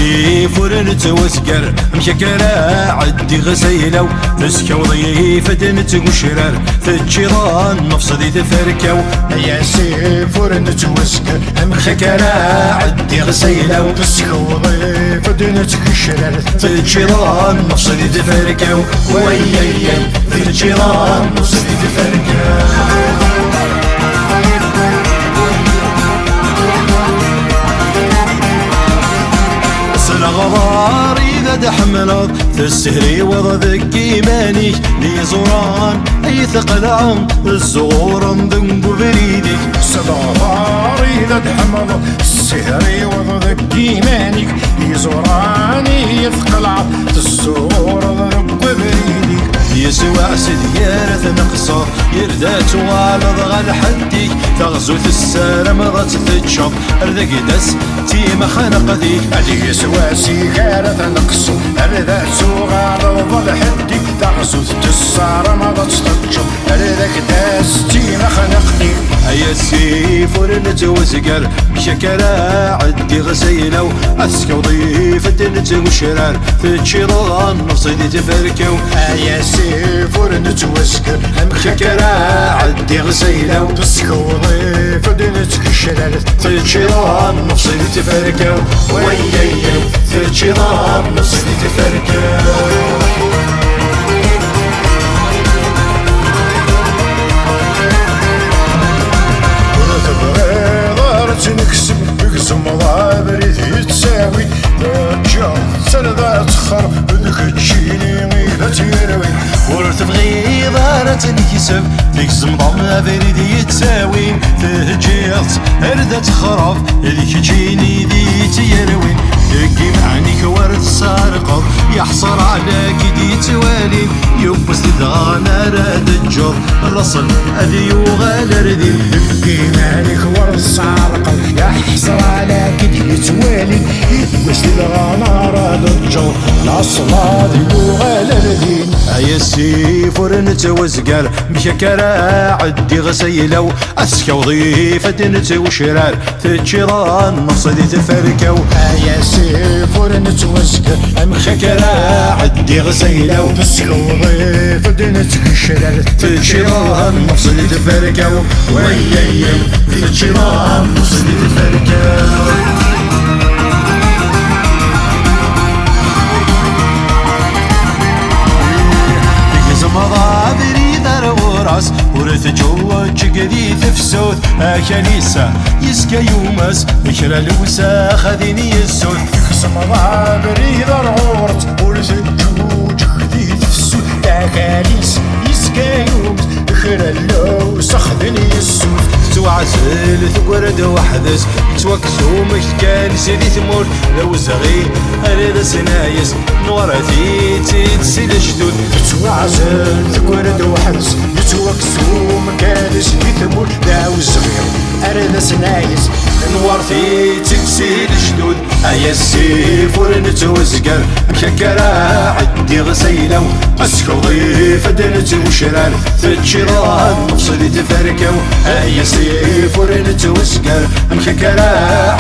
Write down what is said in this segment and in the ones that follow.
سيف ورنتوسكر مشكرا عدي غسيلو تسكو ضيفة نتقشرر تجيران نفصدي تفركو يا سيف ورنتوسكر مشكرا عدي غسيلو تسكو ضيفة نتقشرر تجيران نفصدي تفركو ويايا تجيران نفصدي تفركو غبار إذا تحملت تستهري وضذك إيمانك لي زوران أي ثقل عم الزغور ذنب بريدك غبار إذا تحملت تستهري وضذك إيمانك لي زوران أي ثقل عم الزغور ذنب بريدك يسوع سديارة نقصر يردات والض غالحديك تغزو السلام غات تتشط أردك دس تيما خنقتيك هذه يسوع سيجارة نقصر أردات والض غالحديك تغزو السلام غات تتشط أردك دس تيما خنقتيك هيا السيف ورنتوسكر بشكرا عدي غسيلو أسكو ضيفة نتوشرار تتشيران نفصيدي تفركو هيا سيف ورنتوسكر بشكرا عدي غسيلو تسكو ضيفة نتوشرار تتشيران نفصيدي تفركو ويايا تتشيران نفصيدي تفركو نكسب بقسم ضابري يتساوي رجع سنة تخرب بدك تجيني غير تيروي ورث بغي ضارة نكسب بقسم ضابري يتساوي تهجيت هردة تخرب ذيك تجيني ذي تيروي دقي معنيك ورث سارقض يحصر على كدي توالي يبس لدغانا راد الجر الرسل أذي يغال ردي دقي معنيك ورث سارقض يحصر على كدي توالي يبس لدغانا راد الجر الرسل أذي يغال ردي هيا السيف ورنتوسكر مشكرا عدي غسيلو أسكو ضيفة نتوشرار تتشيران نفصدي تفركو هيا سيف ورنتوسكر مشكرا عدي غسيلو تسكو ضيفة نتوشرار تتشيران نفصدي تفركو ويايا تتشيران نفصدي تفركو مضابري دار وراس ورث جوج قدي تفسود كنيسة يسكى يومس بكرة الوسا خذيني السود يكسم مضابري دار ورث ورث جوج قدي تفسود كنيسة يسكى يومس بكرة الوسا خذيني السود توعزل ثقرد وحدث يتوكسو مشكال سيدي تموت لو زغي أريد سنايس نورتي تتسيد شدود توعزل ثقرد وحدث يتوكسو مكان سيدي تموت لو زغي أريد سنايس نورتي تتسيد شدود هيا السيف ورنتوسكر مشكرا عدي غسيلو أسكو ضيفة نتوشرار تتشيران نفصدي تفركو هيا السيف ورنتوسكر مشكرا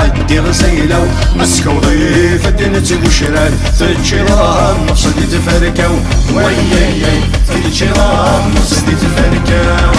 عدي غسيلو أسكو ضيفة نتوشرار تتشيران نفصدي تفركو ويايا تتشيران نفصدي تفركو